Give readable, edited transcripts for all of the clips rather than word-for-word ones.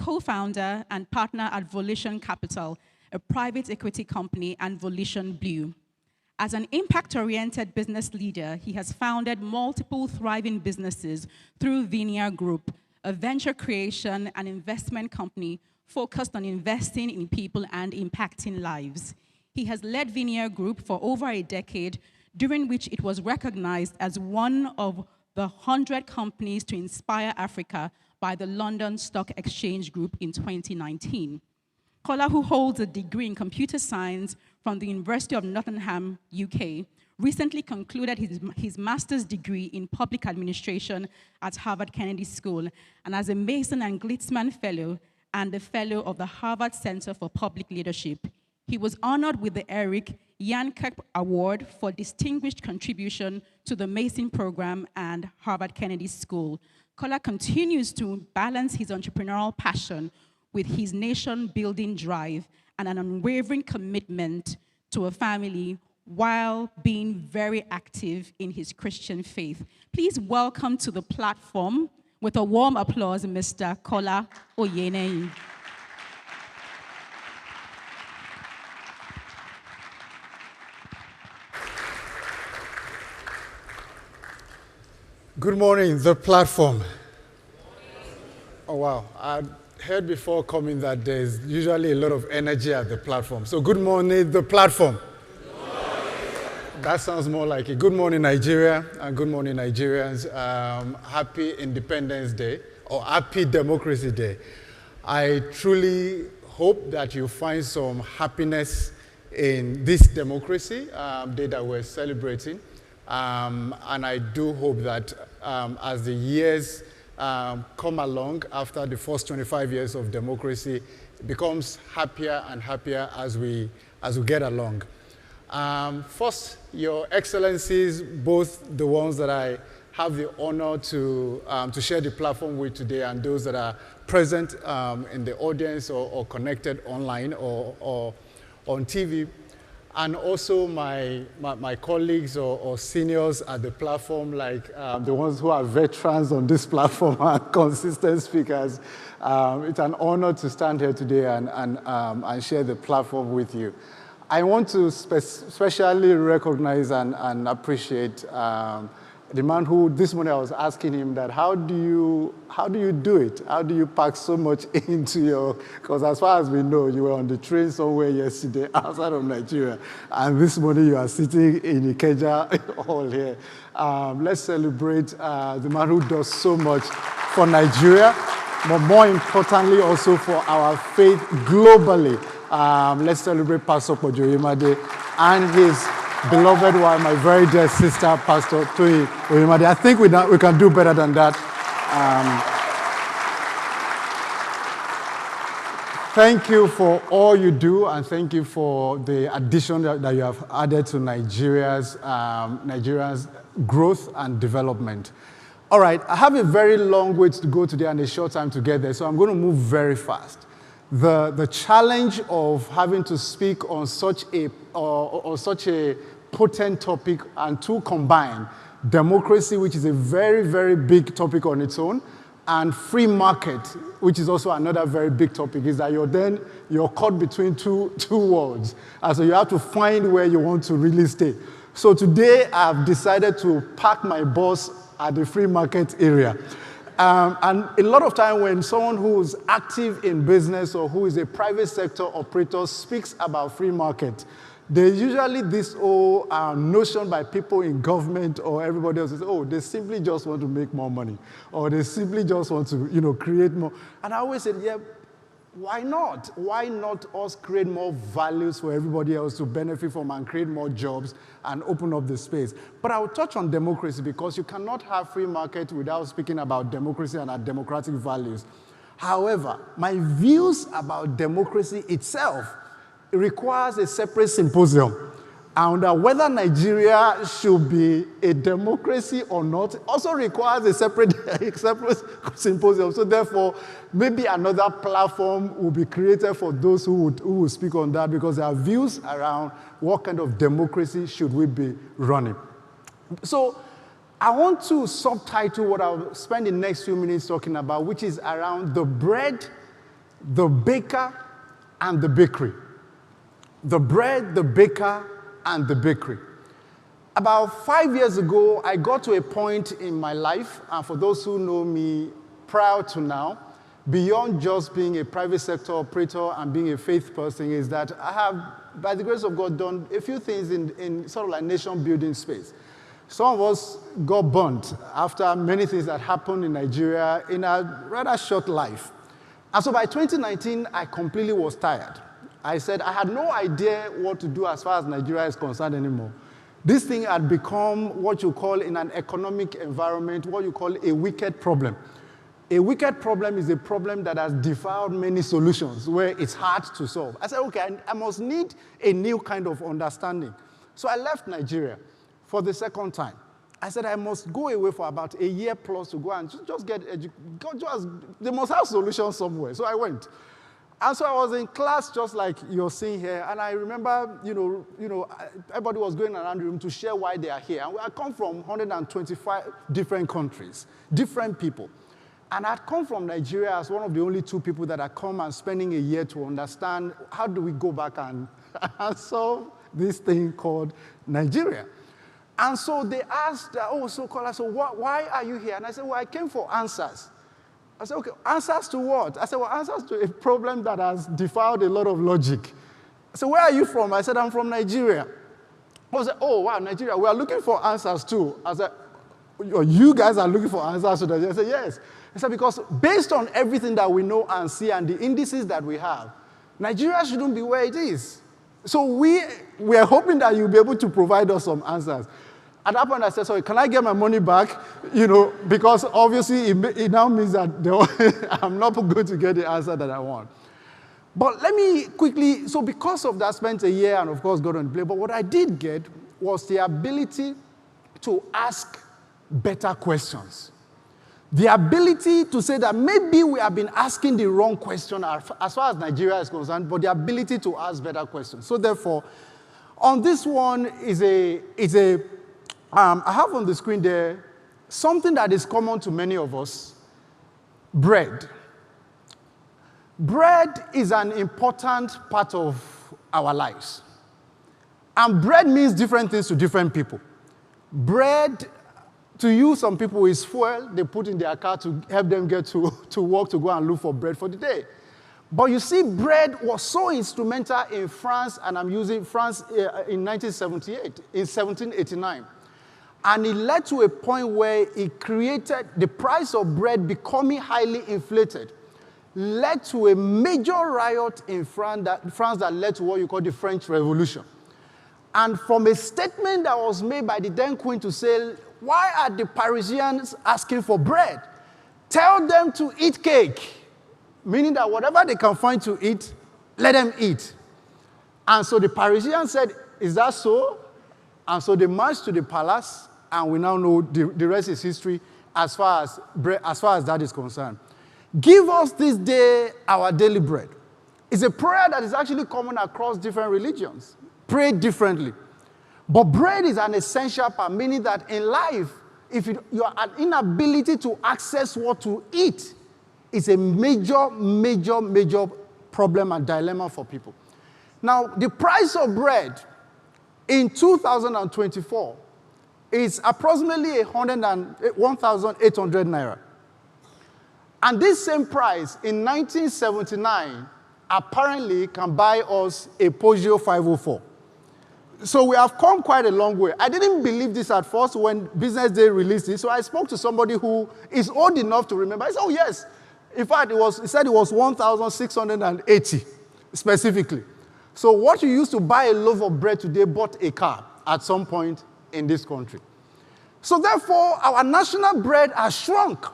co-founder and partner at Volition Capital, a private equity company, and Volition Blue. As an impact-oriented business leader, he has founded multiple thriving businesses through Vineyard Group, a venture creation and investment company focused on investing in people and impacting lives. He has led Vineyard Group for over a decade, during which it was recognized as one of the 100 companies to inspire Africa by the London Stock Exchange Group in 2019. Kola, who holds a degree in computer science from the University of Nottingham, UK, recently concluded his master's degree in public administration at Harvard Kennedy School, and as a Mason and Glitzman Fellow and a Fellow of the Harvard Center for Public Leadership. He was honored with the Eric Yankert Award for distinguished contribution to the Mason program and Harvard Kennedy School. Kola continues to balance his entrepreneurial passion with his nation-building drive and an unwavering commitment to a family while being very active in his Christian faith. Please welcome to the platform, with a warm applause, Mr. Kola Oyeneyin. Good morning, the platform. Oh, wow. I heard before coming that there's usually a lot of energy at the platform. So good morning, the platform. Good morning. That sounds more like it. Good morning, Nigeria, and good morning, Nigerians. Happy Independence Day, or Happy Democracy Day. I truly hope that you find some happiness in this democracy day that we're celebrating. And I do hope that as the years come along after the first 25 years of democracy, it becomes happier and happier as we get along. First, Your Excellencies, both the ones that I have the honor to share the platform with today and those that are present in the audience or connected online or on TV, and also my colleagues or seniors at the platform, like the ones who are veterans on this platform and consistent speakers. It's an honor to stand here today and share the platform with you. I want to especially recognize and appreciate the man who this morning I was asking him that how do you do it? How do you pack so much into your, because as far as we know, you were on the train somewhere yesterday outside of Nigeria, and this morning you are sitting in Ikeja hall here. Let's celebrate the man who does so much for Nigeria, but more importantly also for our faith globally. Let's celebrate Pastor Oyemade and his beloved wife, my very dear sister, Pastor Toyi Oyemade. I think we can do better than that. Thank you for all you do, and thank you for the addition that you have added to Nigeria's growth and development. All right, I have a very long way to go today and a short time to get there, so I'm going to move very fast. The challenge of having to speak on such a potent topic and to combine democracy, which is a very, very big topic on its own, and free market, which is also another very big topic, is that you're caught between two worlds. And so you have to find where you want to really stay. So today I've decided to park my bus at the free market area. And a lot of time when someone who is active in business or who is a private sector operator speaks about free market, there's usually this whole notion by people in government or everybody else is, oh, they simply just want to make more money, or they simply just want to, create more. And I always said, yeah, why not? Why not us create more values for everybody else to benefit from and create more jobs and open up the space? But I will touch on democracy because you cannot have free market without speaking about democracy and our democratic values. However, my views about democracy itself requires a separate symposium. And whether Nigeria should be a democracy or not also requires a separate symposium. So therefore, maybe another platform will be created for those who will speak on that, because there are views around what kind of democracy should we be running. So I want to subtitle what I'll spend the next few minutes talking about, which is around the bread the baker, and the bakery. The bread, the baker, and the bakery. About 5 years ago, I got to a point in my life, and for those who know me prior to now, beyond just being a private sector operator and being a faith person, is that I have, by the grace of God, done a few things in sort of like nation building space. Some of us got burnt after many things that happened in Nigeria in a rather short life. And so by 2019, I completely was tired. I said I had no idea what to do as far as Nigeria is concerned anymore. This thing had become what you call in an economic environment, what you call a wicked problem. A wicked problem is a problem that has defiled many solutions where it's hard to solve. I said, okay, I must need a new kind of understanding. So I left Nigeria for the second time. I said I must go away for about a year plus to go and just get educated. They must have solutions somewhere. So I went. And so I was in class just like you're seeing here, and I remember, everybody was going around the room to share why they are here. And I come from 125 different countries, different people. And I'd come from Nigeria as one of the only two people that had come and spending a year to understand how do we go back and solve this thing called Nigeria. And so they asked, Kola, so why are you here? And I said, well, I came for answers. I said, okay, answers to what? I said, well, answers to a problem that has defiled a lot of logic. I said, where are you from? I said, I'm from Nigeria. I said, oh, wow, Nigeria, we are looking for answers too. I said, you guys are looking for answers to that? I said, yes. I said, because based on everything that we know and see and the indices that we have, Nigeria shouldn't be where it is. So we are hoping that you'll be able to provide us some answers. At that point, I said, sorry, can I get my money back? Because obviously it now means that I'm not going to get the answer that I want. But let me quickly, so because of that, I spent a year and of course got on the play. But what I did get was the ability to ask better questions. The ability to say that maybe we have been asking the wrong question as far as Nigeria is concerned, but the ability to ask better questions. So therefore, on this one I have on the screen there something that is common to many of us, bread. Bread is an important part of our lives. And bread means different things to different people. Bread, to you, some people, is fuel they put in their car to help them get to work to go and look for bread for the day. But you see, bread was so instrumental in France, and I'm using France in 1978, in 1789. And it led to a point where it created the price of bread becoming highly inflated, led to a major riot in France that led to what you call the French Revolution. And from a statement that was made by the then queen to say, why are the Parisians asking for bread? Tell them to eat cake, meaning that whatever they can find to eat, let them eat. And so the Parisians said, is that so? And so they marched to the palace, and we now know the rest is history as far as that is concerned. Give us this day our daily bread. It's a prayer that is actually common across different religions. Pray differently. But bread is an essential part, meaning that in life, if your inability to access what to eat is a major, major, major problem and dilemma for people. Now, the price of bread in 2024 is approximately 1,800 naira. And this same price in 1979 apparently can buy us a Peugeot 504. So we have come quite a long way. I didn't believe this at first when Business Day released it. So I spoke to somebody who is old enough to remember. I said, oh, yes. In fact, he said it was 1,680 specifically. So what you used to buy a loaf of bread today bought a car at some point in this country. So therefore, our national bread has shrunk.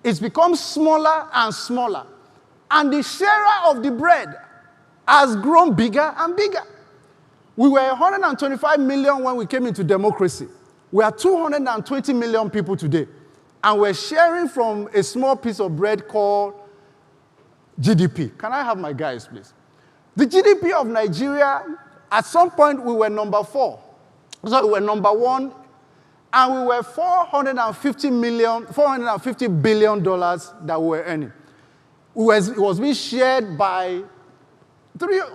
It's become smaller and smaller. And the sharer of the bread has grown bigger and bigger. We were 125 million when we came into democracy. We are 220 million people today. And we're sharing from a small piece of bread called GDP. Can I have my guys, please? The GDP of Nigeria, at some point, we were number 4. So we were number 1, and we were $450 billion that we were earning. It was being shared by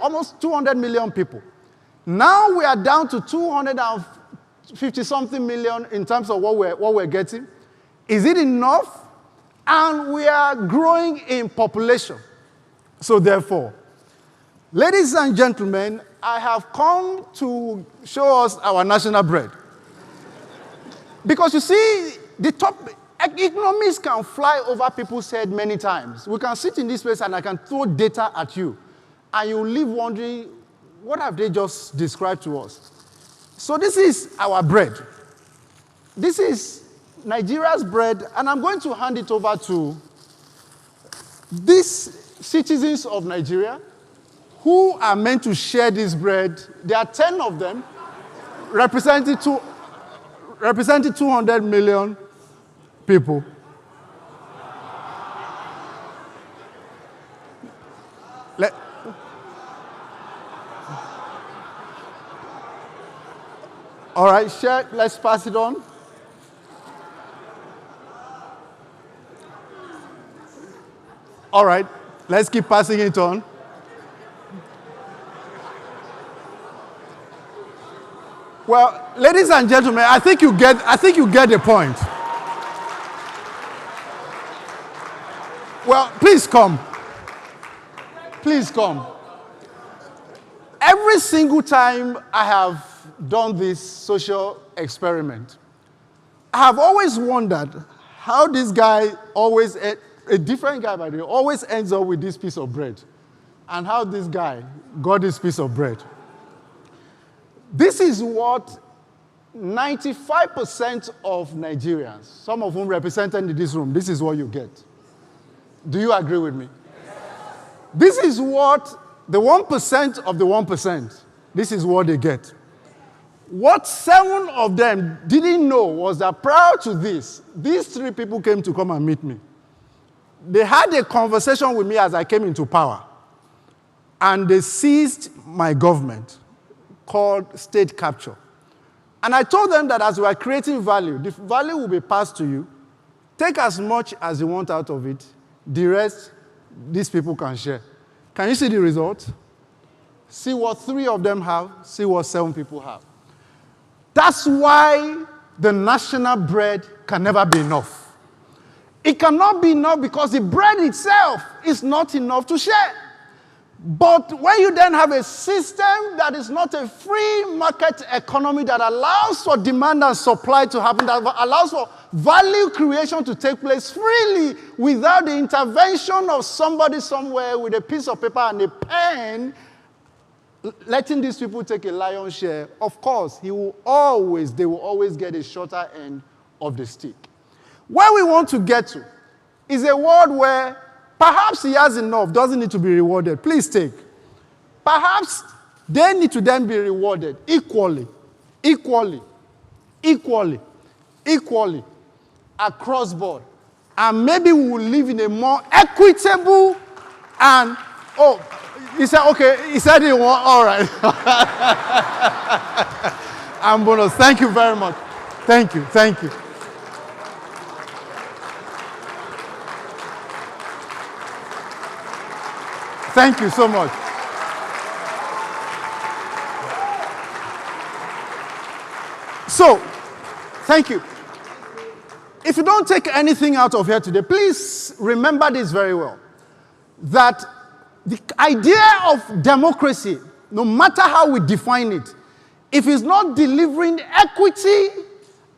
almost 200 million people. Now we are down to 250-something million in terms of what we're getting. Is it enough? And we are growing in population. So therefore, ladies and gentlemen, I have come to show us our national bread. Because you see, economies can fly over people's head many times. We can sit in this place and I can throw data at you. And you leave wondering, what have they just described to us? So this is our bread. This is Nigeria's bread, and I'm going to hand it over to these citizens of Nigeria who are meant to share this bread. There are 10 of them, representing 200 million people. All right, share. Let's pass it on. All right, let's keep passing it on. Well, ladies and gentlemen, I think you get the point. Well, please come. Please come. Every single time I have done this social experiment, I have always wondered how this guy always, a different guy by the way, always ends up with this piece of bread, and how this guy got this piece of bread. This is what 95% of Nigerians, some of whom represented in this room, this is what you get. Do you agree with me? Yes. This is what the 1% of the 1%, this is what they get. What 7 of them didn't know was that prior to this, these 3 people came to come and meet me. They had a conversation with me as I came into power, and they seized my government, called state capture. And I told them that as we are creating value, the value will be passed to you. Take as much as you want out of it. The rest, these people can share. Can you see the result? See what 3 of them have, see what 7 people have. That's why the national bread can never be enough. It cannot be enough because the bread itself is not enough to share. But when you then have a system that is not a free market economy that allows for demand and supply to happen, that allows for value creation to take place freely without the intervention of somebody somewhere with a piece of paper and a pen, letting these people take a lion's share, of course, they will always get a shorter end of the stick. Where we want to get to is a world where perhaps he has enough, doesn't need to be rewarded. Please take. Perhaps they need to then be rewarded equally, across board. And maybe we will live in a more equitable and, he said, okay, he said he won, all right. And bonus, thank you very much. Thank you. Thank you so much. So, thank you. If you don't take anything out of here today, please remember this very well. That the idea of democracy, no matter how we define it, if it's not delivering equity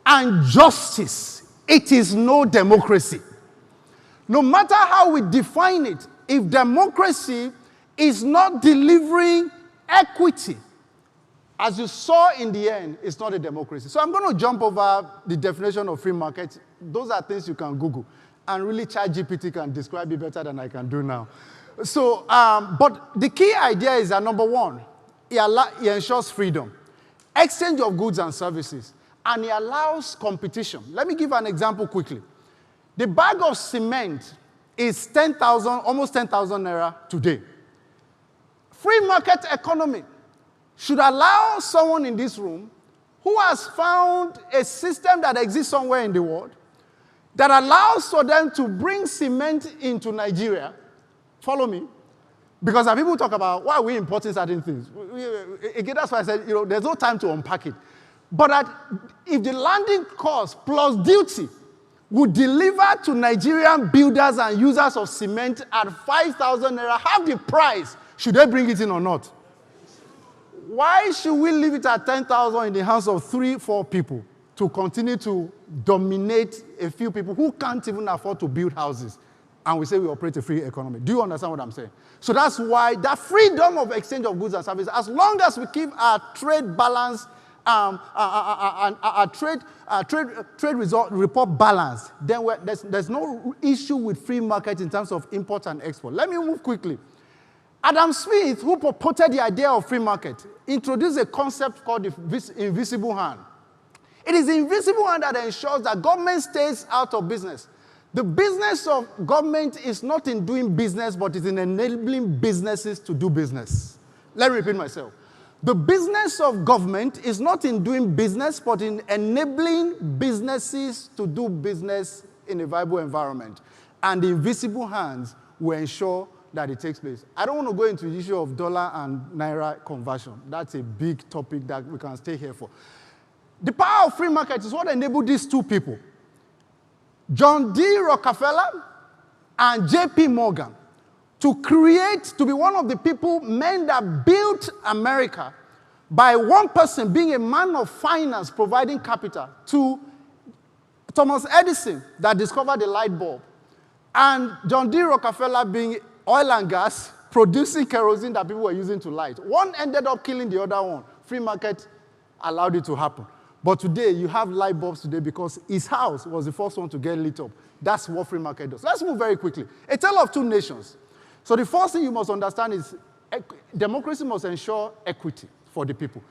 and justice, it is no democracy. No matter how we define it, if democracy is not delivering equity, as you saw in the end, it's not a democracy. So I'm going to jump over the definition of free market. Those are things you can Google. And really ChatGPT can describe it better than I can do now. So, but the key idea is that, number one, it ensures freedom, exchange of goods and services, and it allows competition. Let me give an example quickly. The bag of cement is 10,000, almost 10,000 naira today. Free market economy should allow someone in this room who has found a system that exists somewhere in the world that allows for them to bring cement into Nigeria Follow me? Because people talk about why are we importing certain things. Again, that's why I said, there's no time to unpack it. But if the landing cost plus duty would deliver to Nigerian builders and users of cement at 5,000 naira, half the price, should they bring it in or not? Why should we leave it at 10,000 in the hands of 3-4 people to continue to dominate a few people who can't even afford to build houses? And we say we operate a free economy. Do you understand what I'm saying? So that's why that freedom of exchange of goods and services, as long as we keep our trade balance, our trade result report balanced, then there's no issue with free market in terms of import and export. Let me move quickly. Adam Smith, who purported the idea of free market, introduced a concept called the invisible hand. It is the invisible hand that ensures that government stays out of business. The business of government is not in doing business, but it's in enabling businesses to do business. Let me repeat myself. The business of government is not in doing business, but in enabling businesses to do business in a viable environment. And the invisible hands will ensure that it takes place. I don't want to go into the issue of dollar and naira conversion. That's a big topic that we can stay here for. The power of free market is what enabled these two people, John D. Rockefeller and J.P. Morgan, to be one of the men that built America by one person being a man of finance providing capital to Thomas Edison that discovered the light bulb, and John D. Rockefeller being oil and gas producing kerosene that people were using to light. One ended up killing the other one. Free market allowed it to happen. But today, you have light bulbs today because his house was the first one to get lit up. That's what free market does. Let's move very quickly. A tale of two nations. So the first thing you must understand is democracy must ensure equity for the people.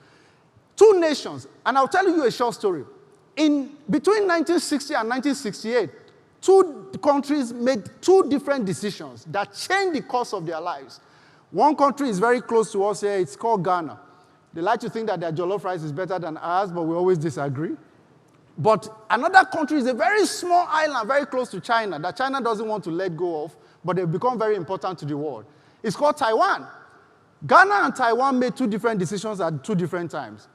Two nations, and I'll tell you a short story. Between 1960 and 1968, two countries made two different decisions that changed the course of their lives. One country is very close to us here. It's called Ghana. They like to think that their jollof rice is better than ours, but we always disagree. But another country is a very small island, very close to China, that China doesn't want to let go of, but they've become very important to the world. It's called Taiwan. Ghana and Taiwan made two different decisions at two different times.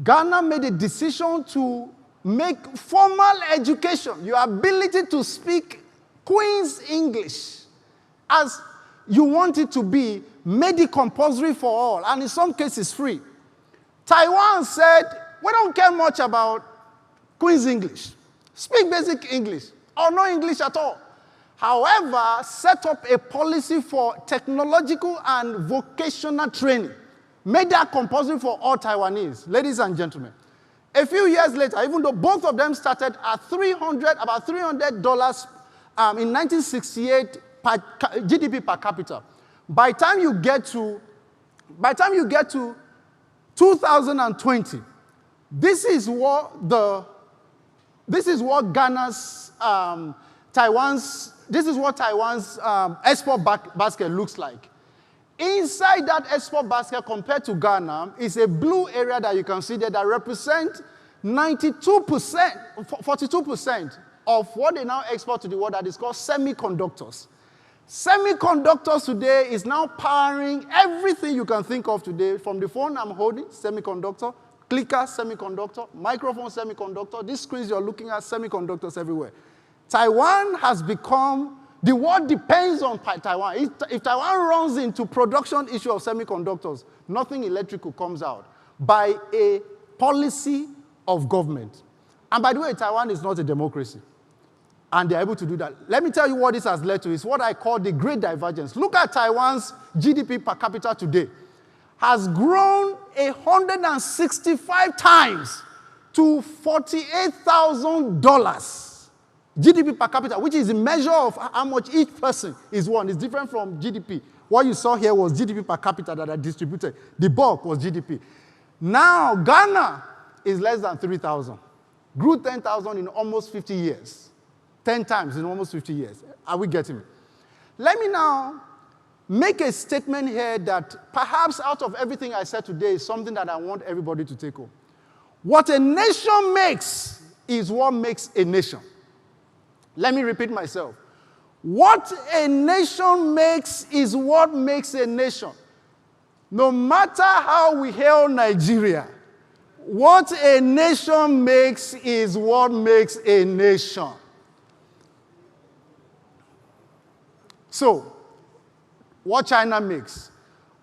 Ghana made a decision to make formal education, your ability to speak Queen's English, as you want it to be, made it compulsory for all, and in some cases free. Taiwan said, we don't care much about Queen's English. Speak basic English, or no English at all. However, set up a policy for technological and vocational training. Made that compulsory for all Taiwanese. Ladies and gentlemen, a few years later, even though both of them started at about $300 in 1968 GDP per capita, by the time you get to 2020, this is what Taiwan's export basket looks like. Inside that export basket, compared to Ghana, is a blue area that you can see there that represents 42% of what they now export to the world that is called semiconductors. Semiconductors today is now powering everything you can think of today, from the phone I'm holding, semiconductor, clicker, semiconductor, microphone, semiconductor. These screens you're looking at, semiconductors everywhere. Taiwan has become, the world depends on Taiwan. If Taiwan runs into production issue of semiconductors, nothing electrical comes out by a policy of government. And by the way, Taiwan is not a democracy. And they're able to do that. Let me tell you what this has led to. It's what I call the Great Divergence. Look at Taiwan's GDP per capita today. Has grown 165 times to $48,000. GDP per capita, which is a measure of how much each person is won. It's different from GDP. What you saw here was GDP per capita that are distributed. The bulk was GDP. Now, Ghana is less than 3,000. Grew 10,000 in almost 50 years. 10 times in almost 50 years. Are we getting it? Let me now make a statement here that perhaps out of everything I said today is something that I want everybody to take home. What a nation makes is what makes a nation. Let me repeat myself. What a nation makes is what makes a nation. No matter how we hail Nigeria, what a nation makes is what makes a nation. So, what China makes,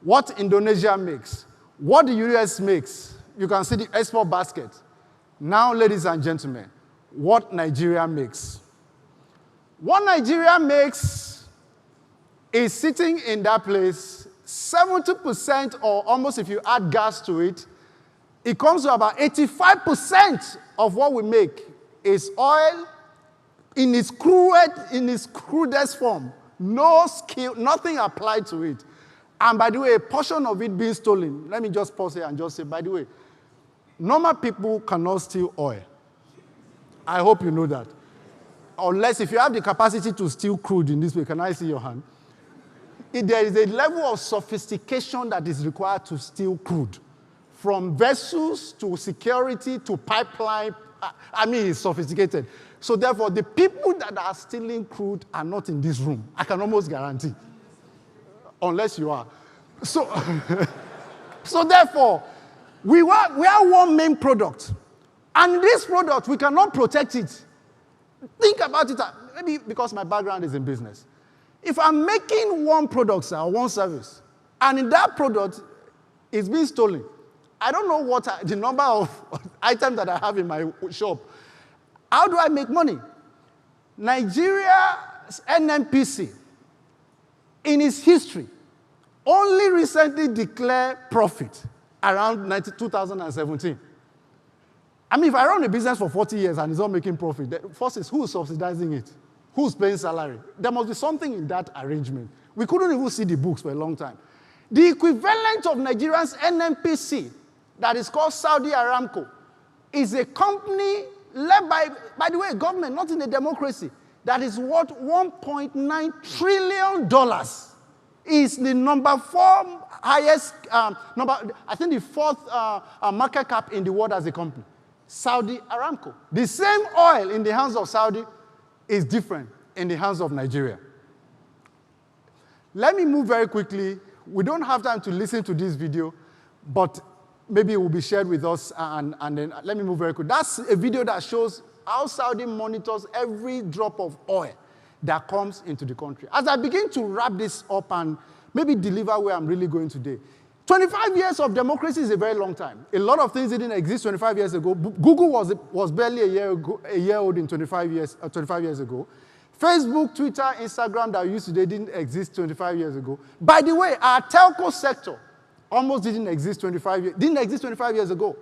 what Indonesia makes, what the US makes, you can see the export basket. Now, ladies and gentlemen, what Nigeria makes. What Nigeria makes is sitting in that place, 70%, or almost if you add gas to it, it comes to about 85% of what we make is oil in its crudest form. No skill, nothing applied to it. And by the way, a portion of it being stolen. Let me just pause here and just say, by the way, normal people cannot steal oil. I hope you know that. Unless if you have the capacity to steal crude in this way, can I see your hand? There is a level of sophistication that is required to steal crude. From vessels to security to pipeline, I mean, it's sophisticated. So therefore, the people that are stealing crude are not in this room. I can almost guarantee. Unless you are. So, so therefore, we are one main product. And this product, we cannot protect it. Think about it, maybe because my background is in business. If I'm making one product or one service, and in that product is being stolen, I don't know what the number of items that I have in my shop. How do I make money? Nigeria's NNPC, in its history, only recently declared profit around 2017. I mean, if I run a business for 40 years and it's not making profit, the first is who is subsidizing it? Who's paying salary? There must be something in that arrangement. We couldn't even see the books for a long time. The equivalent of Nigeria's NNPC, that is called Saudi Aramco, is a company led by the way, government, not in a democracy, that is worth $1.9 trillion. Is the number 4 highest, I think the 4th market cap in the world as a company. Saudi Aramco. The same oil in the hands of Saudi is different in the hands of Nigeria. Let me move very quickly. We don't have time to listen to this video, but maybe it will be shared with us, and then let me move very quickly. That's a video that shows how Saudi monitors every drop of oil that comes into the country. As I begin to wrap this up and maybe deliver where I'm really going today, 25 years of democracy is a very long time. A lot of things didn't exist 25 years ago. Google was barely a year old in 25 years ago. Facebook, Twitter, Instagram that we use today didn't exist 25 years ago. By the way, our telco sector almost didn't exist 25 years ago.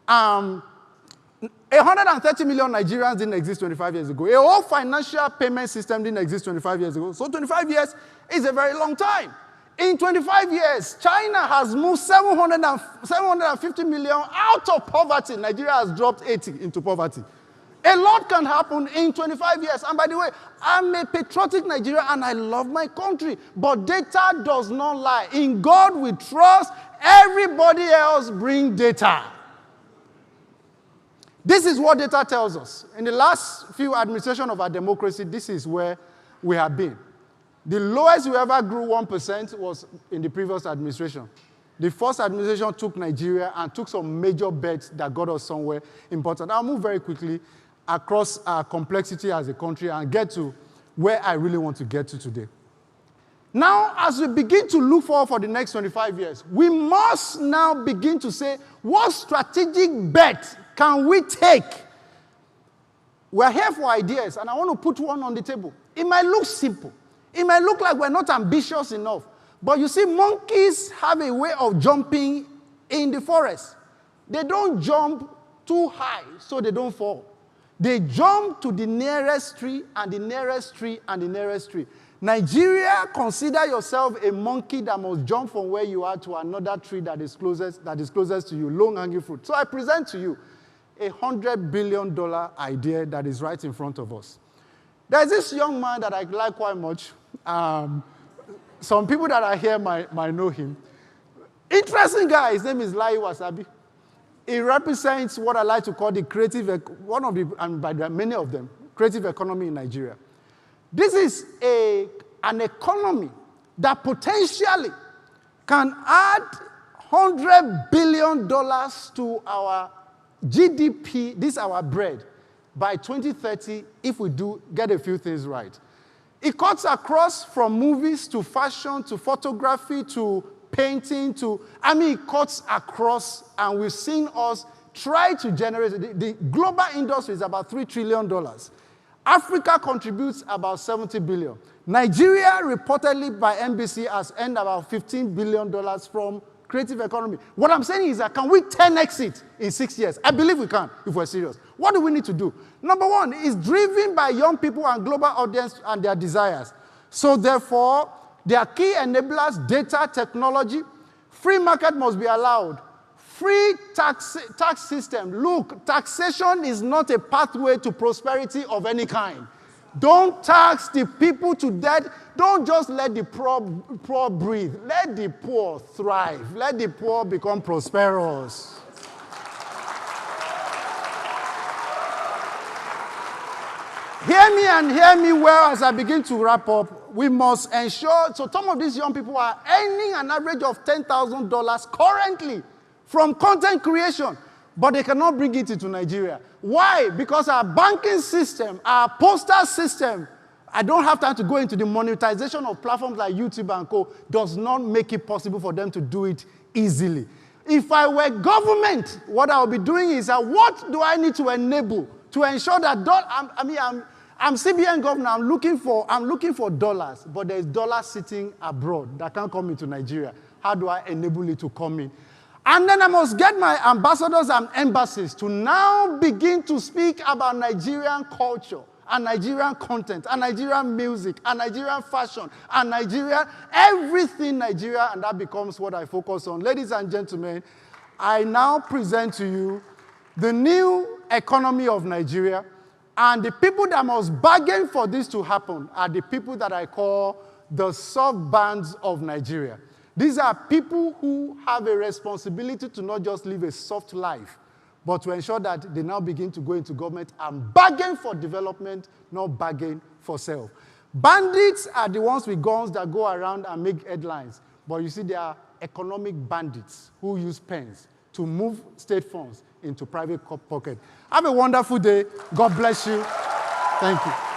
130 million Nigerians didn't exist 25 years ago. A whole financial payment system didn't exist 25 years ago. So 25 years is a very long time. In 25 years, China has moved 750 million out of poverty. Nigeria has dropped 80 into poverty. A lot can happen in 25 years. And by the way, I'm a patriotic Nigerian and I love my country. But data does not lie. In God we trust. Everybody else bring data. This is what data tells us. In the last few administrations of our democracy, this is where we have been. The lowest we ever grew 1% was in the previous administration. The first administration took Nigeria and took some major bets that got us somewhere important. I'll move very quickly across our complexity as a country and get to where I really want to get to today. Now, as we begin to look forward for the next 25 years, we must now begin to say, what strategic bet can we take? We're here for ideas, and I want to put one on the table. It might look simple. It might look like we're not ambitious enough. But you see, monkeys have a way of jumping in the forest. They don't jump too high so they don't fall. They jump to the nearest tree and the nearest tree and the nearest tree. Nigeria, consider yourself a monkey that must jump from where you are to another tree that is closest to you, low-hanging fruit. So I present to you a $100 billion idea that is right in front of us. There's this young man that I like quite much. Some people that are here might know him. Interesting guy. His name is Lai Wasabi. He represents what I like to call the creative, many of them, creative economy in Nigeria. This is an economy that potentially can add $100 billion to our GDP, this is our bread, by 2030 if we do get a few things right. It cuts across from movies to fashion to photography to painting to, it cuts across, and we've seen us try to generate, the global industry is about $3 trillion. Africa contributes about $70 billion. Nigeria, reportedly by NBC, has earned about $15 billion from creative economy. What I'm saying is that can we 10x it in 6 years? I believe we can if we're serious. What do we need to do? Number one is driven by young people and global audience and their desires. So therefore, their key enablers, data, technology, free market must be allowed. Free tax system. Look, taxation is not a pathway to prosperity of any kind. Don't tax the people to death. Don't just let the poor breathe. Let the poor thrive. Let the poor become prosperous. Hear me and hear me well as I begin to wrap up. We must ensure, so some of these young people are earning an average of $10,000 currently from content creation, but they cannot bring it into Nigeria. Why? Because our banking system, our postal system, I don't have time to go into the monetization of platforms like YouTube and co, does not make it possible for them to do it easily. If I were government, what I would be doing is, what do I need to enable to ensure that, I'm CBN governor, I'm looking for dollars, but there's dollars sitting abroad that can't come into Nigeria. How do I enable it to come in? And then I must get my ambassadors and embassies to now begin to speak about Nigerian culture and Nigerian content and Nigerian music and Nigerian fashion and Nigeria, everything Nigeria, and that becomes what I focus on. Ladies and gentlemen, I now present to you the new economy of Nigeria, and the people that must bargain for this to happen are the people that I call the soft bands of Nigeria. These are people who have a responsibility to not just live a soft life, but to ensure that they now begin to go into government and bargain for development, not bargain for self. Bandits are the ones with guns that go around and make headlines. But you see, they are economic bandits who use pens to move state funds into private pocket. Have a wonderful day. God bless you. Thank you.